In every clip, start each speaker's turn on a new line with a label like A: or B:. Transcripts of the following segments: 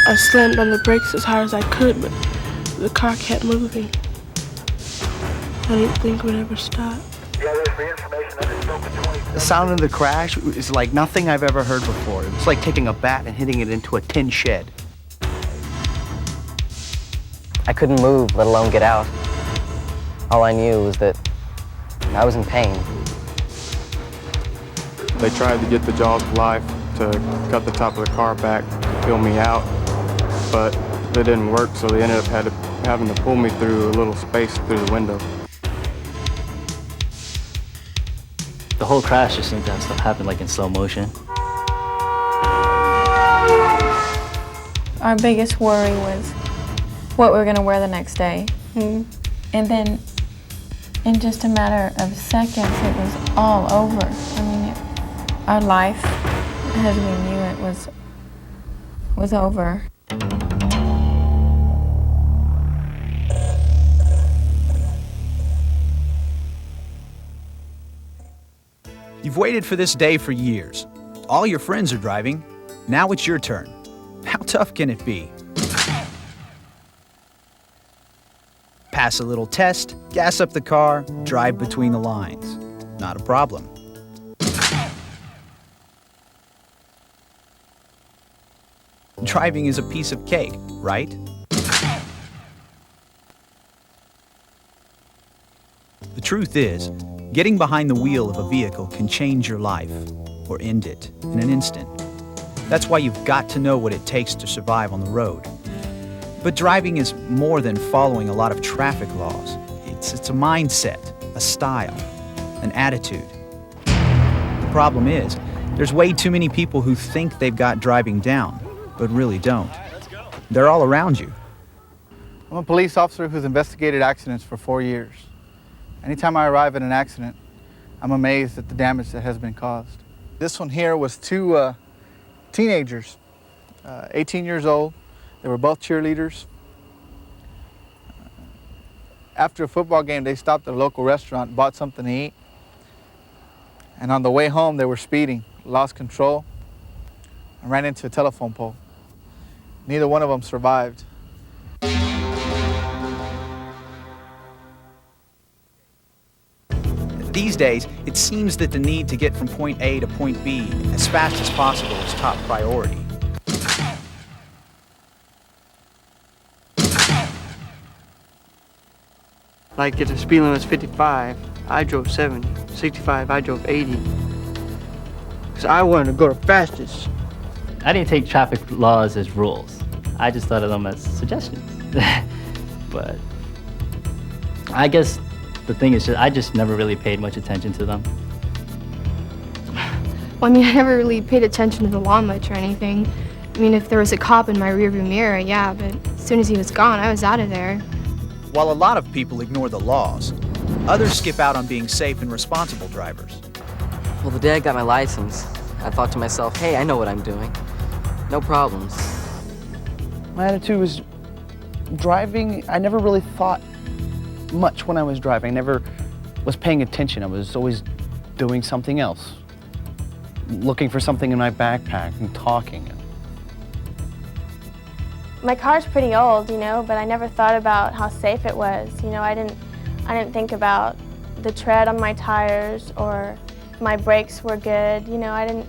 A: I slammed on the brakes as hard as I could, but the car kept moving. I didn't think we'd ever stop.
B: The sound of the crash is like nothing I've ever heard before. It was like taking a bat and hitting it into a tin shed.
C: I couldn't move, let alone get out. All I knew was that I was in pain.
D: They tried to get the jaws of life to cut the top of the car back to peel me out, but it didn't work, so they ended up having to pull me through a little space through the window.
E: The whole crash just seemed to have happened like in slow motion.
F: Our biggest worry was what we were going to wear the next day. And then in just a matter of seconds, it was all over. I mean, our life, as we knew it, was over.
G: You've waited for this day for years. All your friends are driving. Now it's your turn. How tough can it be? Pass a little test, gas up the car, drive between the lines. Not a problem. Driving is a piece of cake, right? The truth is, getting behind the wheel of a vehicle can change your life, or end it in an instant. That's why you've got to know what it takes to survive on the road. But driving is more than following a lot of traffic laws. It's a mindset, a style, an attitude. The problem is, there's way too many people who think they've got driving down, but really don't. They're all around you.
H: I'm a police officer who's investigated accidents for 4 years. Anytime I arrive at an accident, I'm amazed at the damage that has been caused. This one here was two teenagers, 18 years old. They were both cheerleaders. After a football game, they stopped at a local restaurant, bought something to eat. And on the way home, they were speeding, lost control, and ran into a telephone pole. Neither one of them survived.
G: These days, it seems that the need to get from point A to point B as fast as possible is top priority.
I: Like if the speed limit was 55, I drove 70. 65, I drove 80. Because I wanted to go the fastest.
E: I didn't take traffic laws as rules. I just thought of them as suggestions. But I guess the thing is, I just never really paid much attention to them.
J: Well, I mean, I never really paid attention to the law much or anything. I mean, if there was a cop in my rearview mirror, yeah, but as soon as he was gone, I was out of there.
G: While a lot of people ignore the laws, others skip out on being safe and responsible drivers.
C: Well, the day I got my license, I thought to myself, hey, I know what I'm doing. No problems.
B: My attitude was driving, I never really thought much when I was driving. I never was paying attention. I was always doing something else. Looking for something in my backpack and talking.
K: My car's pretty old, you know, but I never thought about how safe it was. You know, I didn't think about the tread on my tires or if my brakes were good. You know,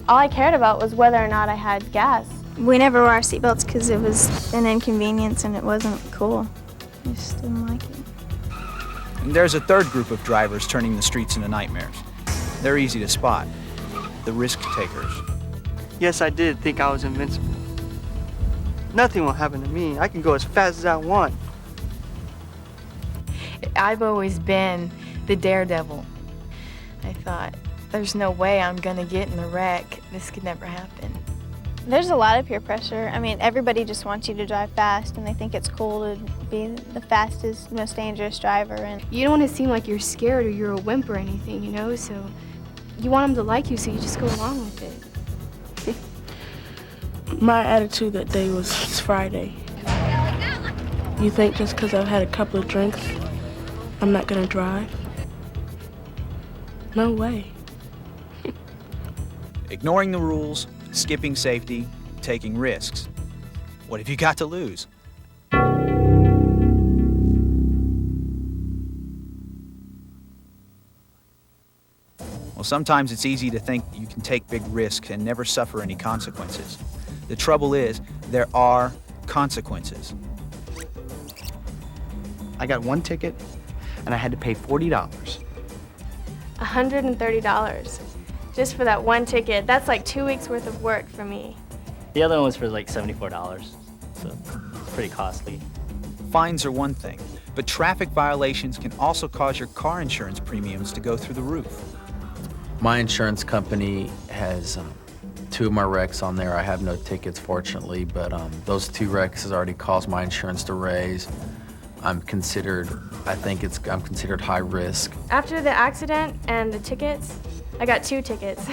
K: all I cared about was whether or not I had gas.
L: We never wore our seatbelts because it was an inconvenience and it wasn't cool. I just didn't like it.
G: And there's a third group of drivers turning the streets into nightmares. They're easy to spot. The risk takers.
I: Yes, I did think I was invincible. Nothing will happen to me. I can go as fast as I want.
F: I've always been the daredevil. I thought, there's no way I'm gonna get in a wreck. This could never happen.
L: There's a lot of peer pressure. I mean, everybody just wants you to drive fast and they think it's cool to be the fastest, most dangerous driver. And
J: you don't want to seem like you're scared or you're a wimp or anything, you know, so you want them to like you, so you just go along with it.
A: My attitude that day was, it's Friday. You think just because I've had a couple of drinks, I'm not gonna drive? No way.
G: Ignoring the rules, skipping safety, taking risks. What have you got to lose? Well, sometimes it's easy to think you can take big risks and never suffer any consequences. The trouble is, there are consequences.
B: I got one ticket, and I had to pay $40.
K: $130 just for that one ticket. That's like 2 weeks worth of work for me.
E: The other one was for like $74, so it's pretty costly.
G: Fines are one thing, but traffic violations can also cause your car insurance premiums to go through the roof.
M: My insurance company has 2 of my wrecks on there. I have no tickets, fortunately, but those 2 wrecks has already caused my insurance to raise. I'm considered high risk.
K: After the accident and the tickets, I got 2 tickets.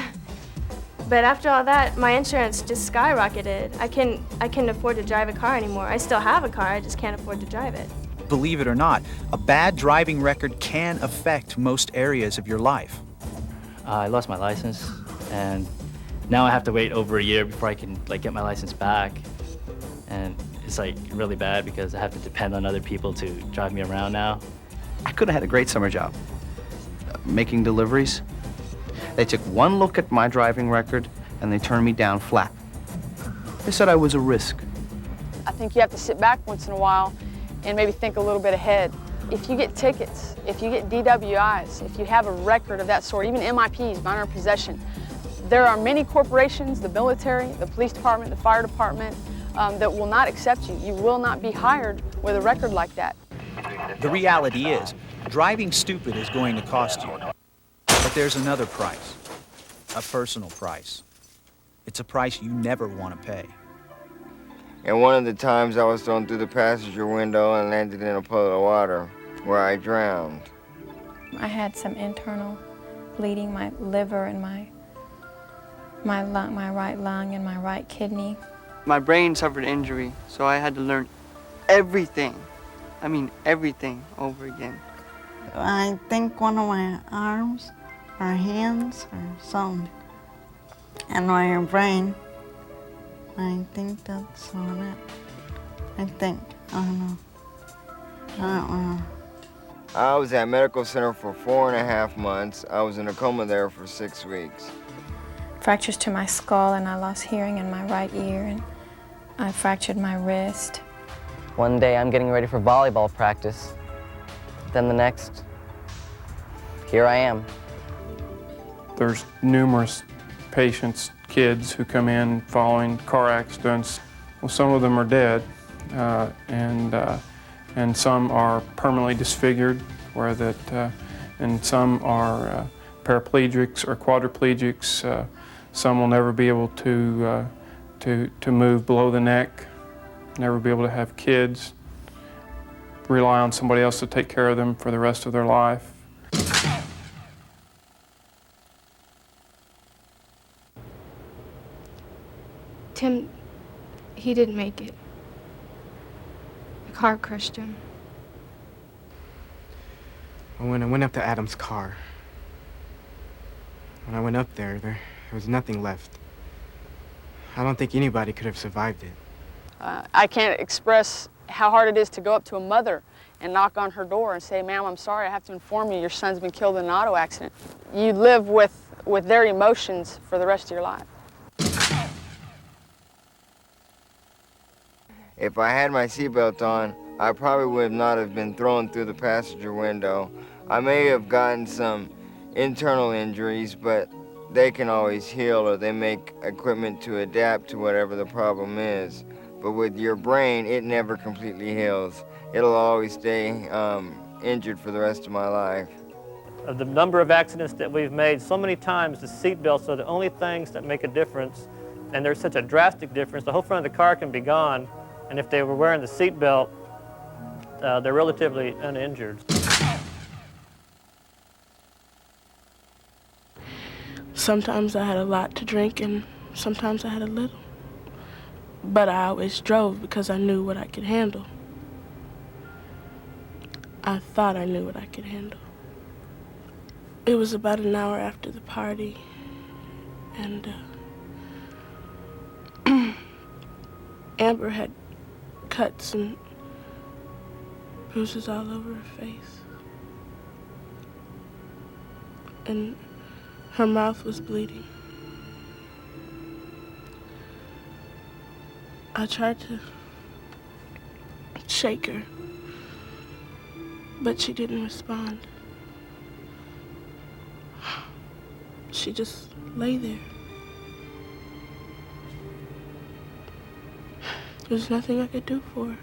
K: But after all that, my insurance just skyrocketed. I couldn't afford to drive a car anymore. I still have a car, I just can't afford to drive it.
G: Believe it or not, a bad driving record can affect most areas of your life.
E: I lost my license, and now I have to wait over a year before I can get my license back. And it's really bad because I have to depend on other people to drive me around now.
B: I could have had a great summer job, making deliveries. They took one look at my driving record and they turned me down flat. They said I was a risk.
N: I think you have to sit back once in a while and maybe think a little bit ahead. If you get tickets, if you get DWIs, if you have a record of that sort, even MIPs, minor possession, there are many corporations, the military, the police department, the fire department, that will not accept you. You will not be hired with a record like that.
G: The reality is, driving stupid is going to cost you. But there's another price, a personal price. It's a price you never want to pay.
O: And one of the times I was thrown through the passenger window and landed in a puddle of water where I drowned.
F: I had some internal bleeding, my liver and my right lung and my right kidney.
I: My brain suffered injury, so I had to learn everything. I mean everything over again.
P: I think one of my arms or hands or something. And my brain. I think that's on it. I think. I don't know. I don't know.
O: I was at medical center for 4.5 months. I was in a coma there for 6 weeks.
F: Fractures to my skull, and I lost hearing in my right ear, and I fractured my wrist.
C: One day I'm getting ready for volleyball practice. Then the next, here I am.
D: There's numerous patients, kids who come in following car accidents. Well, some of them are dead, and some are permanently disfigured, and some are paraplegics or quadriplegics. Some will never be able to move below the neck, never be able to have kids, rely on somebody else to take care of them for the rest of their life.
J: Tim, he didn't make it. The car crushed him.
Q: When I went up to Adam's car, when I went up there was nothing left. I don't think anybody could have survived it.
N: I can't express how hard it is to go up to a mother and knock on her door and say, "Ma'am, I'm sorry, I have to inform you your son's been killed in an auto accident." You live with their emotions for the rest of your life.
O: If I had my seatbelt on, I probably would not have been thrown through the passenger window. I may have gotten some internal injuries, but they can always heal, or they make equipment to adapt to whatever the problem is. But with your brain, it never completely heals. It'll always stay injured for the rest of my life.
R: Of the number of accidents that we've made, so many times the seatbelts are the only things that make a difference, and there's such a drastic difference. The whole front of the car can be gone, and if they were wearing the seatbelt, they're relatively uninjured.
A: Sometimes I had a lot to drink and sometimes I had a little. But I always drove because I knew what I could handle. I thought I knew what I could handle. It was about an hour after the party, and Amber had cuts and bruises all over her face. And her mouth was bleeding. I tried to shake her, but she didn't respond. She just lay there. There's nothing I could do for her.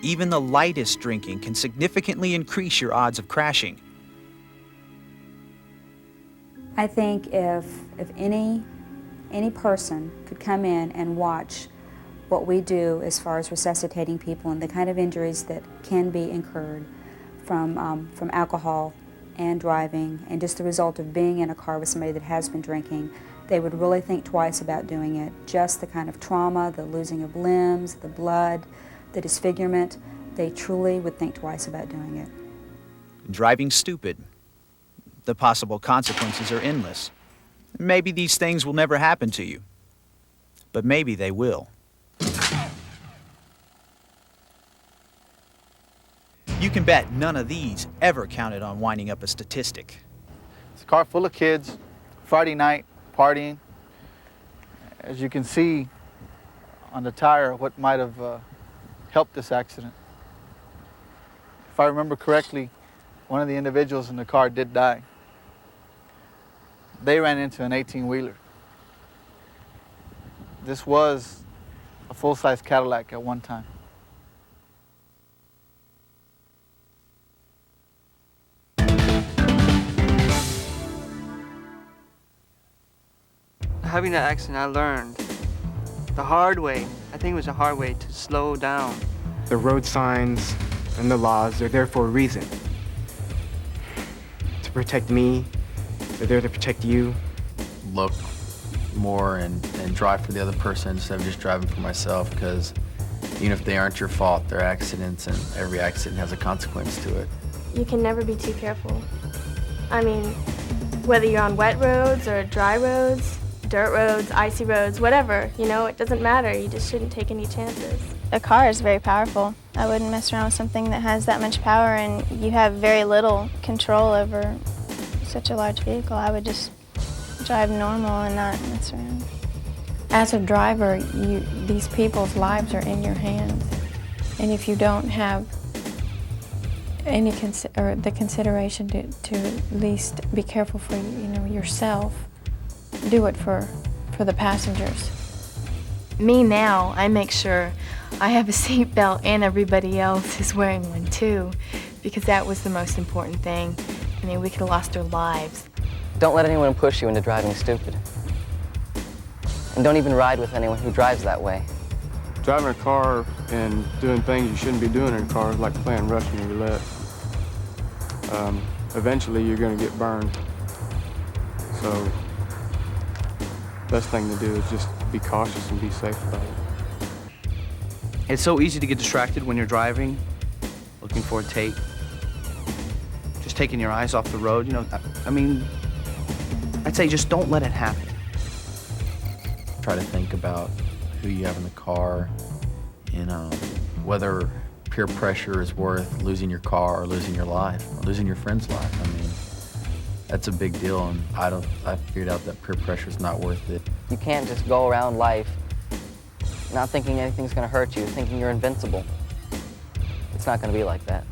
G: Even the lightest drinking can significantly increase your odds of crashing.
S: I think if any person could come in and watch what we do as far as resuscitating people and the kind of injuries that can be incurred from alcohol and driving and just the result of being in a car with somebody that has been drinking, they would really think twice about doing it. Just the kind of trauma, the losing of limbs, the blood, the disfigurement, they truly would think twice about doing it.
G: Driving stupid. The possible consequences are endless. Maybe these things will never happen to you, but maybe they will. You can bet none of these ever counted on winding up a statistic.
H: It's a car full of kids, Friday night, partying. As you can see on the tire, what might have helped this accident. If I remember correctly, one of the individuals in the car did die. They ran into an 18-wheeler. This was a full-size Cadillac at one time.
I: Having that accident, I learned the hard way. I think it was a hard way to slow down.
Q: The road signs and the laws are there for a reason. To protect me, they're there to protect you.
M: Look more and drive for the other person instead of just driving for myself, because even if they aren't your fault, they're accidents, and every accident has a consequence to it.
K: You can never be too careful. I mean, whether you're on wet roads or dry roads, dirt roads, icy roads, whatever, you know, it doesn't matter. You just shouldn't take any chances.
L: A car is very powerful. I wouldn't mess around with something that has that much power and you have very little control over such a large vehicle. I would just drive normal and not mess around.
F: As a driver, these people's lives are in your hands. And if you don't have any the consideration to at least be careful for yourself, do it for the passengers.
T: Me now, I make sure I have a seatbelt and everybody else is wearing one too, because that was the most important thing. I mean, we could have lost our lives.
C: Don't let anyone push you into driving stupid. And don't even ride with anyone who drives that way.
D: Driving a car and doing things you shouldn't be doing in a car is like playing Russian roulette. Eventually you're going to get burned. So best thing to do is just be cautious and be safe about it.
B: It's so easy to get distracted when you're driving, looking for a tape, just taking your eyes off the road. You know, I mean, I'd say just don't let it happen.
M: Try to think about who you have in the car and whether peer pressure is worth losing your car or losing your life or losing your friend's life. I mean, that's a big deal, and I figured out that peer pressure is not worth it.
C: You can't just go around life not thinking anything's going to hurt you, thinking you're invincible. It's not going to be like that.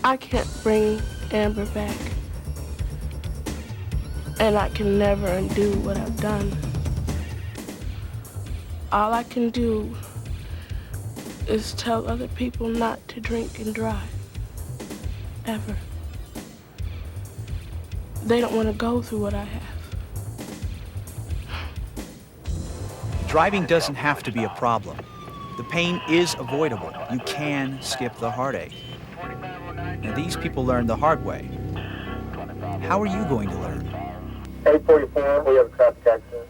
A: I can't bring Amber back. And I can never undo what I've done. All I can do is tell other people not to drink and drive. Ever. They don't want to go through what I have.
G: Driving doesn't have to be a problem. The pain is avoidable. You can skip the heartache. Now, these people learned the hard way. How are you going to learn?
U: 844, we have a traffic accident.